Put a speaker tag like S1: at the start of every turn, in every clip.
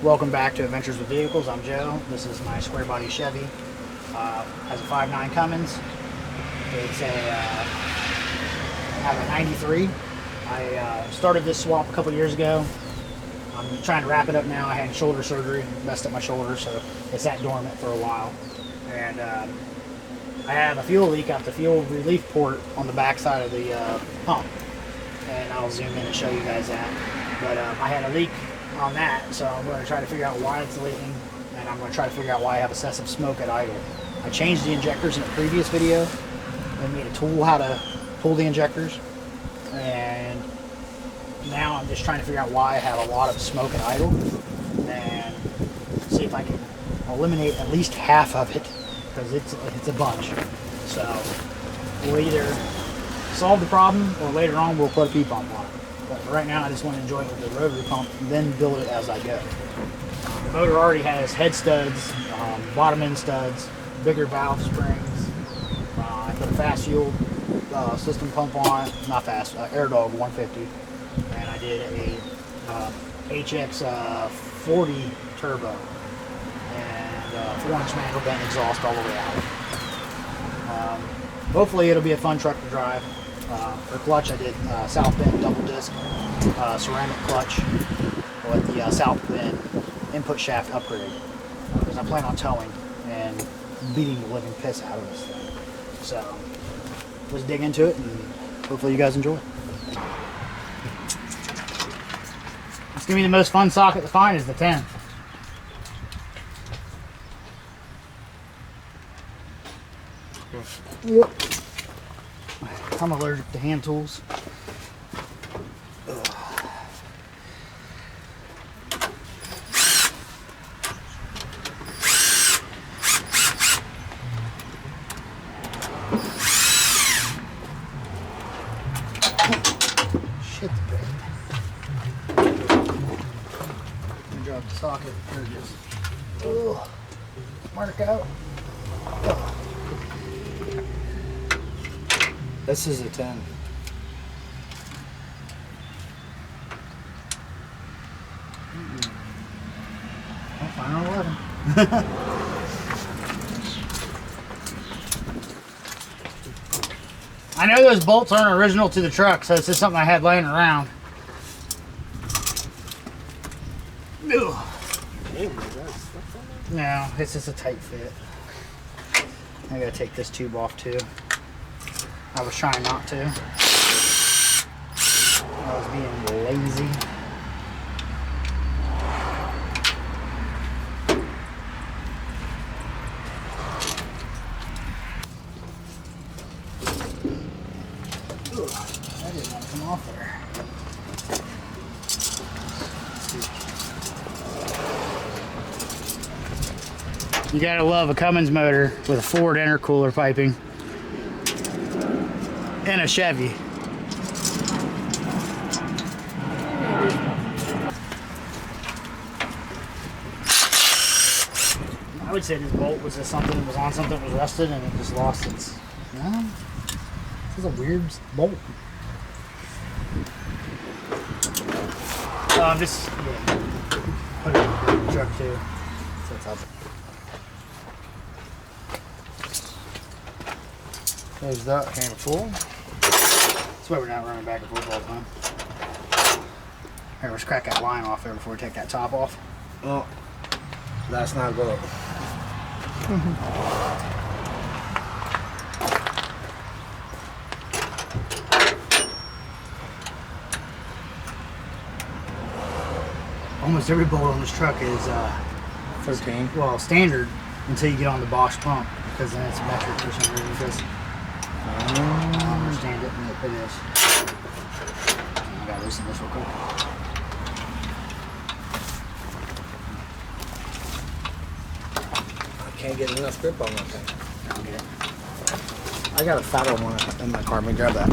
S1: Welcome back to Adventures with Vehicles. I'm Joe. This is my square body Chevy. Has a 5.9 Cummins. It's a I have a 93. I started this swap a couple years ago. I'm trying to wrap it up now. I had shoulder surgery, messed up my shoulder, so it sat dormant for a while. And I have a fuel leak out the fuel relief port on the back side of the pump. And I'll zoom in and show you guys that. But I had a leak on that, so I'm going to try to figure out why it's leaking, and I'm going to try to figure out why I have excessive smoke at idle. I changed the injectors in a previous video and made a tool how to pull the injectors, and now I'm just trying to figure out why I have a lot of smoke at idle and see if I can eliminate at least half of it, because it's a bunch. So we'll either solve the problem or later on we'll put a P-pump on it. But for right now, I just want to enjoy it with the rotary pump and then build it as I go. The motor already has head studs, bottom end studs, bigger valve springs. I put a fast fuel system pump on it, not fast, Air Dog 150. And I did a HX 40 turbo and 4-inch manual bent exhaust all the way out. Hopefully it'll be a fun truck to drive. For clutch, I did South Bend double disc ceramic clutch with the South Bend input shaft upgrade, because I plan on towing and beating the living piss out of this thing. So let's dig into it, and hopefully you guys enjoy. It's gonna be the most fun socket to find is the 10. Yep. I'm allergic to hand tools. Shit, babe. Drop the socket. There it is. Oh, mark out. Oh. This is a 10. Oh, final 11. I know those bolts aren't original to the truck, so it's just something I had laying around. Ugh. No, it's just a tight fit. I gotta take this tube off too. I was trying not to. I was being lazy. Ugh, that didn't want to come off there. You gotta love a Cummins motor with a Ford intercooler piping. And a Chevy. I would say this bolt was just something that was on something that was rusted and it just lost its. This is a weird bolt. I'm just put it in the truck too. So it's up. There's that handle full. That's why we're not running back and forth all the time. Here, let's crack that line off there before we take that top off.
S2: Oh, that's not good.
S1: Almost every bolt on this truck is
S2: 13.
S1: Well, standard until you get on the Bosch pump, because then it's metric for some reason. Because I don't understand it, and it is. I gotta loosen this real quick.
S2: I can't get enough grip on that thing.
S1: Okay.
S2: I got a fatter one in my car. Let me grab that.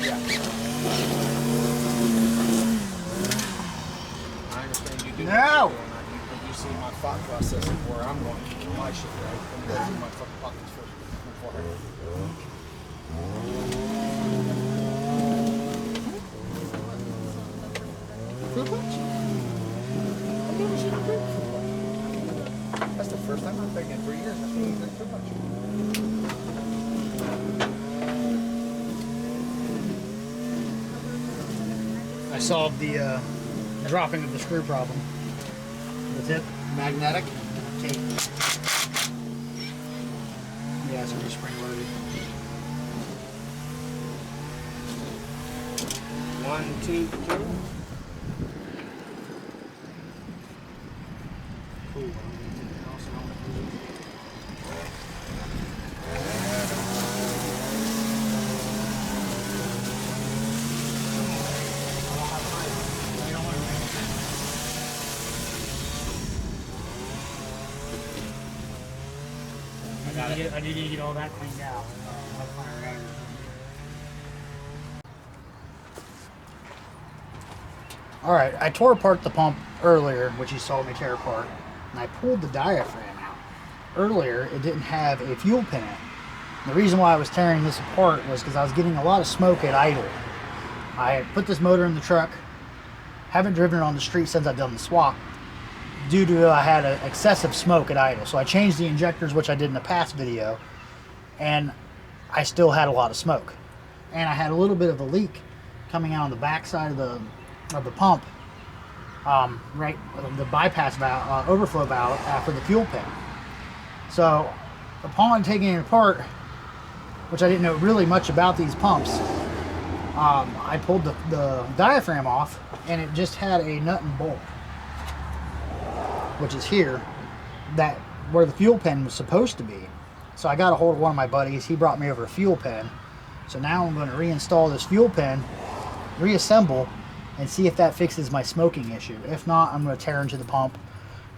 S2: Yeah. I understand you do.
S1: No!
S2: But you see my thought process of where I'm going to my shit, right? I'm going to go through my fucking pockets first before I. Fruit punch? I've never seen a fruit punch. That's the first time I've taken it in 3 years. That's when you drink fruit punch.
S1: I solved the dropping of the screw problem. The tip, magnetic, tape. Yeah, it's gonna be spring loaded.
S2: 1, 2, 3.
S1: Cool. I need to get all that cleaned out. Alright, I tore apart the pump earlier, which you saw me tear apart, and I pulled the diaphragm out. Earlier, it didn't have a fuel pin in it. The reason why I was tearing this apart was because I was getting a lot of smoke at idle. I had put this motor in the truck, haven't driven it on the street since I've done the swap, due to I had excessive smoke at idle. So I changed the injectors, which I did in the past video, and I still had a lot of smoke. And I had a little bit of a leak coming out on the back side of the pump, right, the bypass valve, overflow valve after the fuel pin. So upon taking it apart, which I didn't know really much about these pumps, I pulled the diaphragm off, and it just had a nut and bolt, which is here, that where the fuel pin was supposed to be. So I got a hold of one of my buddies. He brought me over a fuel pin. So now I'm going to reinstall this fuel pin, reassemble, and see if that fixes my smoking issue. If not, I'm going to tear into the pump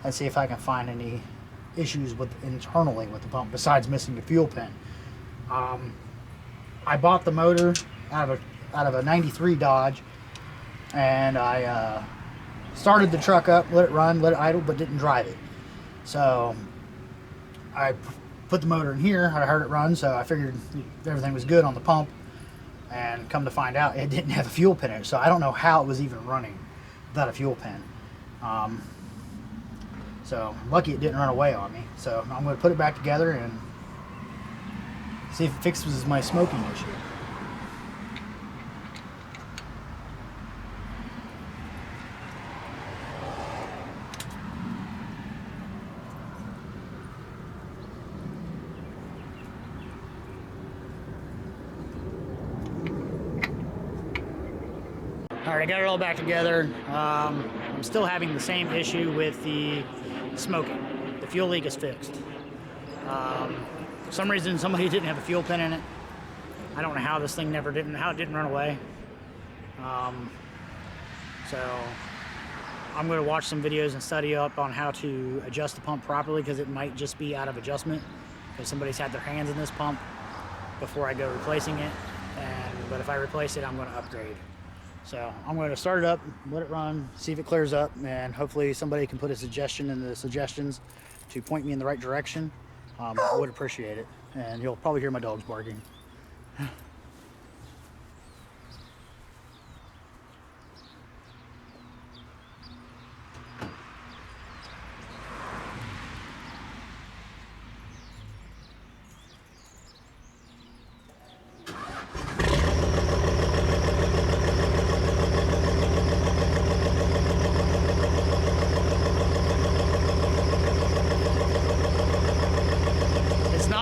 S1: and see if I can find any issues internally with the pump besides missing the fuel pin. I bought the motor out of a 93 Dodge, and I started the truck up, let it run, let it idle, but didn't drive it. So I put the motor in here, I heard it run, so I figured everything was good on the pump, and come to find out it didn't have a fuel pin in it. So I don't know how it was even running without a fuel pin. So lucky it didn't run away on me. So I'm going to put it back together and see if it fixes my smoking issue. Alright, I got it all back together. I'm still having the same issue with the smoking. The fuel leak is fixed. For some reason, somebody didn't have a fuel pin in it. I don't know how this thing how it didn't run away. So I'm going to watch some videos and study up on how to adjust the pump properly, because it might just be out of adjustment because somebody's had their hands in this pump before I go replacing it. But if I replace it, I'm going to upgrade. So I'm going to start it up, let it run, see if it clears up, and hopefully somebody can put a suggestion in the suggestions to point me in the right direction. I would appreciate it. And you'll probably hear my dogs barking.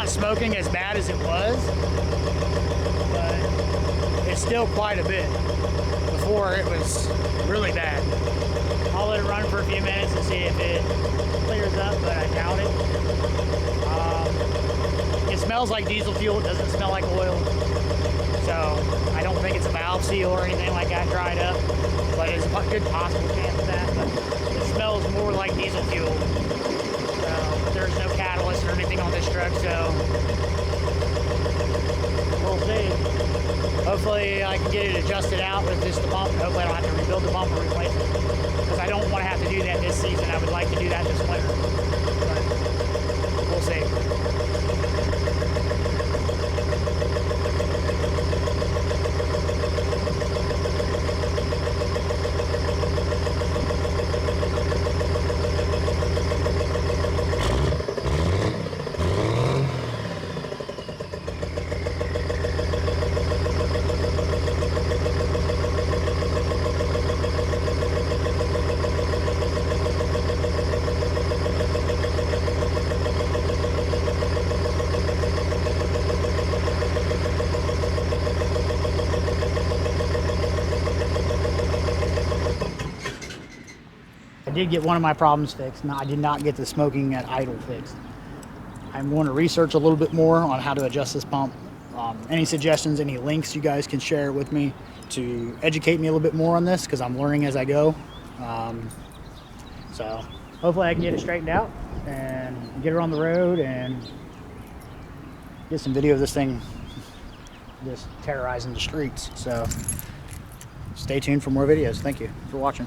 S1: Smoking as bad as it was, but it's still quite a bit. Before, it was really bad. I'll let it run for a few minutes and see if it clears up, but I doubt it. It smells like diesel fuel. It doesn't smell like oil, so I don't think it's a valve seal or anything like that dried up, but there's a good possible chance of that. But it smells more like diesel fuel. There's no catalyst or anything on this truck, so we'll see. Hopefully hopefully I can get it adjusted out with just the pump, and hopefully I don't have to rebuild the pump or replace it, because I don't want to have to do that this season. I would like to do that this winter, but we'll see. I did get one of my problems fixed. No, I did not get the smoking at idle fixed. I'm going to research a little bit more on how to adjust this pump. Any suggestions, any links you guys can share with me to educate me a little bit more on this, because I'm learning as I go. So hopefully I can get it straightened out and get her on the road and get some video of this thing just terrorizing the streets. So stay tuned for more videos. Thank you for watching.